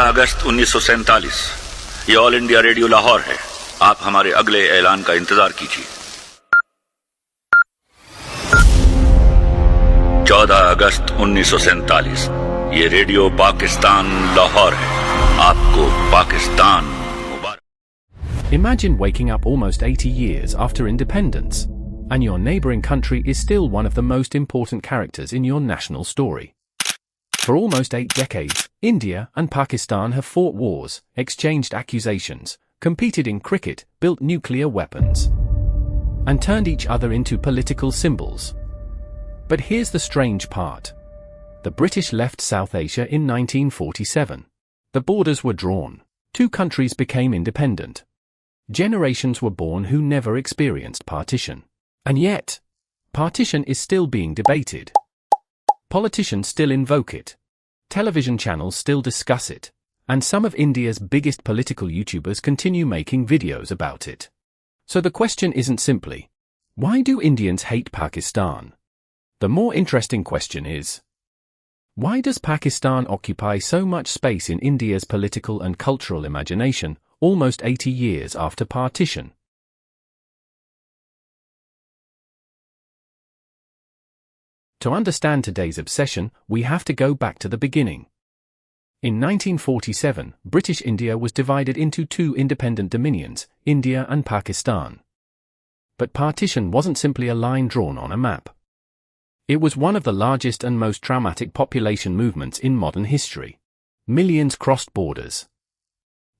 अगस्त 1947 ये all India radio Lahore है। आप हमारे अगले ऐलान का इंतजार कीजिए। 14 अगस्त 1947 ये रेडियो पाकिस्तान लाहौर है। आपको पाकिस्तान मुबारक। Imagine waking up almost 80 years after independence, and your neighboring country is still one of the most important characters in your national story. For almost 8 decades, India and Pakistan have fought wars, exchanged accusations, competed in cricket, built nuclear weapons, and turned each other into political symbols. But here's the strange part. The British left South Asia in 1947. The borders were drawn. 2 countries became independent. Generations were born who never experienced partition. And yet, partition is still being debated. Politicians still invoke it. Television channels still discuss it. And some of India's biggest political YouTubers continue making videos about it. So the question isn't simply, why do Indians hate Pakistan? The more interesting question is, why does Pakistan occupy so much space in India's political and cultural imagination, almost 80 years after partition? To understand today's obsession, we have to go back to the beginning. In 1947, British India was divided into 2 independent dominions, India and Pakistan. But partition wasn't simply a line drawn on a map. It was one of the largest and most traumatic population movements in modern history. Millions crossed borders.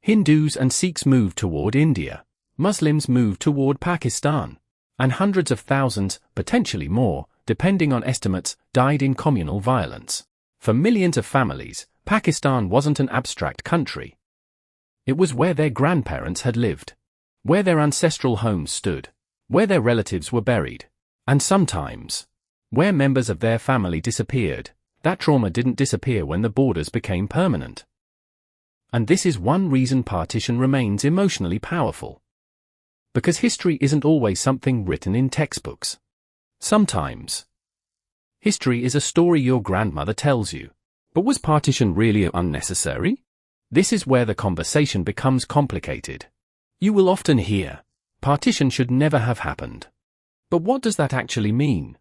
Hindus and Sikhs moved toward India. Muslims moved toward Pakistan. And hundreds of thousands, potentially more, depending on estimates, died in communal violence. For millions of families, Pakistan wasn't an abstract country. It was where their grandparents had lived, where their ancestral homes stood, where their relatives were buried, and sometimes, where members of their family disappeared. That trauma didn't disappear when the borders became permanent. And this is one reason partition remains emotionally powerful. Because history isn't always something written in textbooks. Sometimes, history is a story your grandmother tells you. But was partition really unnecessary? This is where the conversation becomes complicated. You will often hear, partition should never have happened. But what does that actually mean?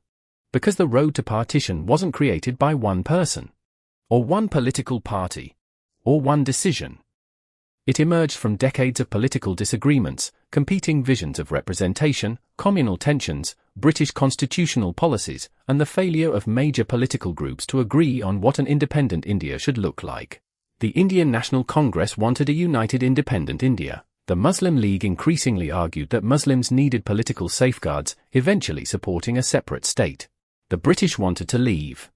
Because the road to partition wasn't created by one person, or one political party, or one decision. It emerged from decades of political disagreements, competing visions of representation, communal tensions, British constitutional policies, and the failure of major political groups to agree on what an independent India should look like. The Indian National Congress wanted a united independent India. The Muslim League increasingly argued that Muslims needed political safeguards, eventually supporting a separate state. The British wanted to leave.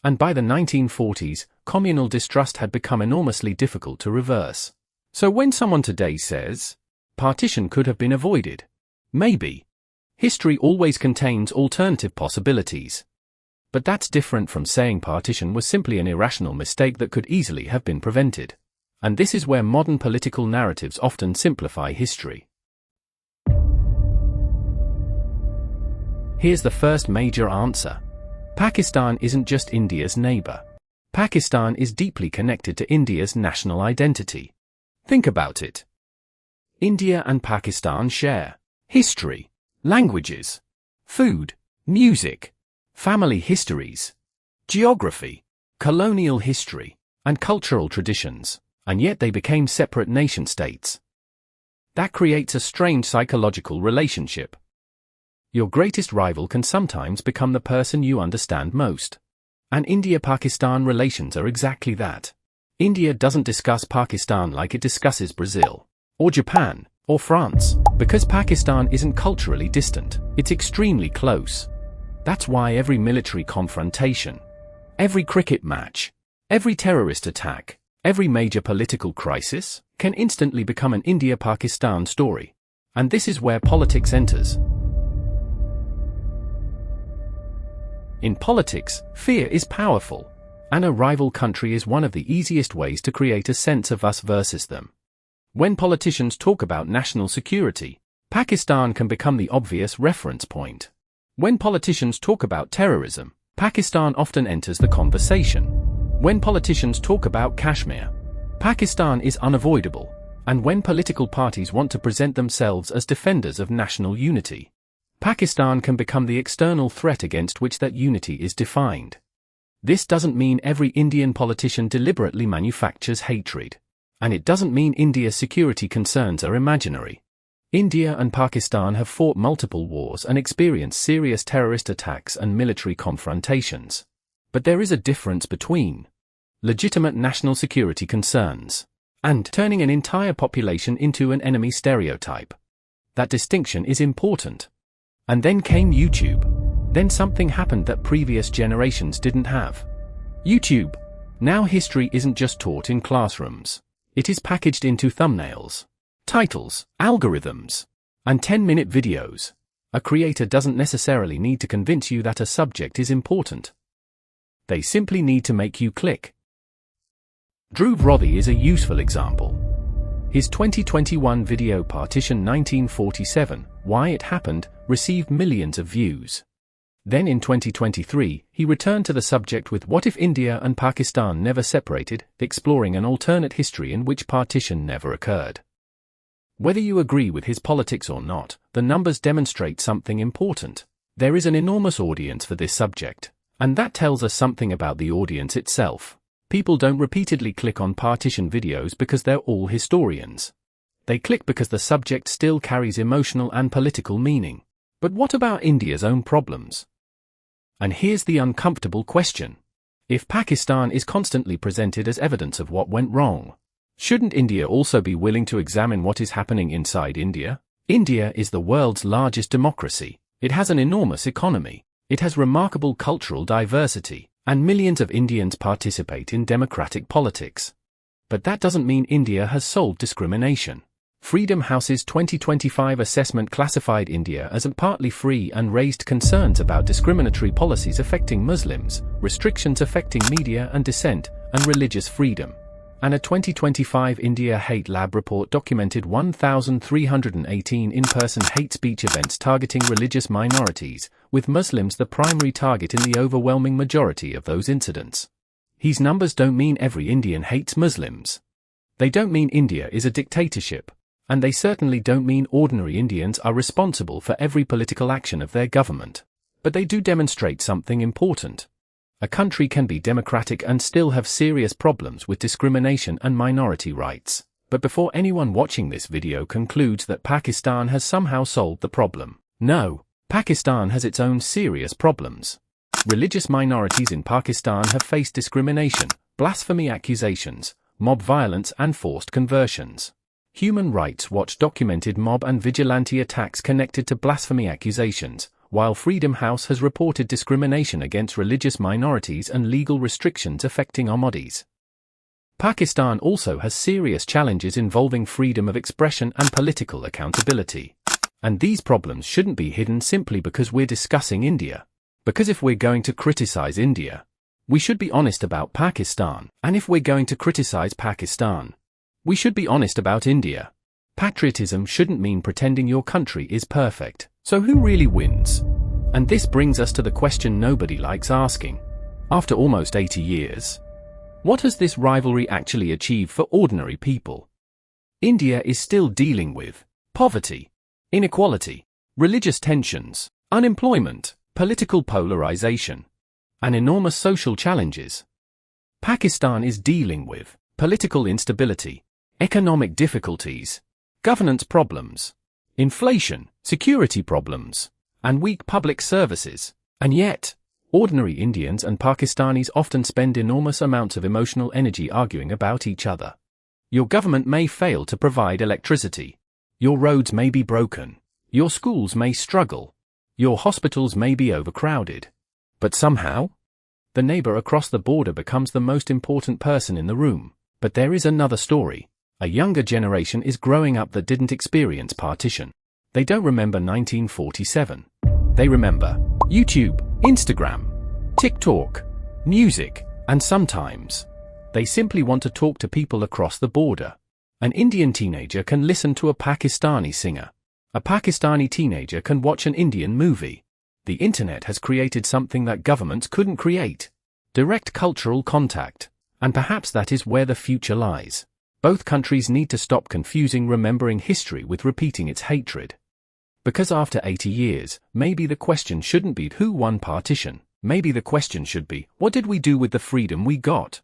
And by the 1940s, communal distrust had become enormously difficult to reverse. So when someone today says, partition could have been avoided, maybe. History always contains alternative possibilities. But that's different from saying partition was simply an irrational mistake that could easily have been prevented. And this is where modern political narratives often simplify history. Here's the first major answer. Pakistan isn't just India's neighbor. Pakistan is deeply connected to India's national identity. Think about it. India and Pakistan share history, languages, food, music, family histories, geography, colonial history, and cultural traditions, and yet they became separate nation-states. That creates a strange psychological relationship. Your greatest rival can sometimes become the person you understand most. And India-Pakistan relations are exactly that. India doesn't discuss Pakistan like it discusses Brazil, or Japan, or France, because Pakistan isn't culturally distant, it's extremely close. That's why every military confrontation, every cricket match, every terrorist attack, every major political crisis, can instantly become an India-Pakistan story. And this is where politics enters. In politics, fear is powerful. And a rival country is one of the easiest ways to create a sense of us versus them. When politicians talk about national security, Pakistan can become the obvious reference point. When politicians talk about terrorism, Pakistan often enters the conversation. When politicians talk about Kashmir, Pakistan is unavoidable, and when political parties want to present themselves as defenders of national unity, Pakistan can become the external threat against which that unity is defined. This doesn't mean every Indian politician deliberately manufactures hatred. And it doesn't mean India's security concerns are imaginary. India and Pakistan have fought multiple wars and experienced serious terrorist attacks and military confrontations. But there is a difference between legitimate national security concerns and turning an entire population into an enemy stereotype. That distinction is important. And then came YouTube. Then something happened that previous generations didn't have. YouTube. Now history isn't just taught in classrooms. It is packaged into thumbnails, titles, algorithms, and 10-minute videos. A creator doesn't necessarily need to convince you that a subject is important. They simply need to make you click. Dhruv Rodhi is a useful example. His 2021 video Partition 1947, Why It Happened, received millions of views. Then in 2023, he returned to the subject with What If India and Pakistan Never Separated, exploring an alternate history in which partition never occurred. Whether you agree with his politics or not, the numbers demonstrate something important. There is an enormous audience for this subject, and that tells us something about the audience itself. People don't repeatedly click on partition videos because they're all historians. They click because the subject still carries emotional and political meaning. But what about India's own problems? And here's the uncomfortable question. If Pakistan is constantly presented as evidence of what went wrong, shouldn't India also be willing to examine what is happening inside India? India is the world's largest democracy. It has an enormous economy. It has remarkable cultural diversity, and millions of Indians participate in democratic politics. But that doesn't mean India has solved discrimination. Freedom House's 2025 assessment classified India as partly free and raised concerns about discriminatory policies affecting Muslims, restrictions affecting media and dissent, and religious freedom. And a 2025 India Hate Lab report documented 1,318 in-person hate speech events targeting religious minorities, with Muslims the primary target in the overwhelming majority of those incidents. These numbers don't mean every Indian hates Muslims. They don't mean India is a dictatorship. And they certainly don't mean ordinary Indians are responsible for every political action of their government. But they do demonstrate something important. A country can be democratic and still have serious problems with discrimination and minority rights. But before anyone watching this video concludes that Pakistan has somehow solved the problem, no, Pakistan has its own serious problems. Religious minorities in Pakistan have faced discrimination, blasphemy accusations, mob violence and forced conversions. Human Rights Watch documented mob and vigilante attacks connected to blasphemy accusations, while Freedom House has reported discrimination against religious minorities and legal restrictions affecting Ahmadis. Pakistan also has serious challenges involving freedom of expression and political accountability. And these problems shouldn't be hidden simply because we're discussing India. Because if we're going to criticize India, we should be honest about Pakistan. And if we're going to criticize Pakistan, we should be honest about India. Patriotism shouldn't mean pretending your country is perfect. So who really wins? And this brings us to the question nobody likes asking. After almost 80 years, what has this rivalry actually achieved for ordinary people? India is still dealing with poverty, inequality, religious tensions, unemployment, political polarization, and enormous social challenges. Pakistan is dealing with political instability, economic difficulties, governance problems, inflation, security problems, and weak public services. And yet, ordinary Indians and Pakistanis often spend enormous amounts of emotional energy arguing about each other. Your government may fail to provide electricity. Your roads may be broken. Your schools may struggle. Your hospitals may be overcrowded. But somehow, the neighbor across the border becomes the most important person in the room. But there is another story. A younger generation is growing up that didn't experience partition. They don't remember 1947. They remember YouTube, Instagram, TikTok, music, and sometimes they simply want to talk to people across the border. An Indian teenager can listen to a Pakistani singer. A Pakistani teenager can watch an Indian movie. The internet has created something that governments couldn't create: direct cultural contact. And perhaps that is where the future lies. Both countries need to stop confusing remembering history with repeating its hatred. Because after 80 years, maybe the question shouldn't be who won partition, maybe the question should be, what did we do with the freedom we got?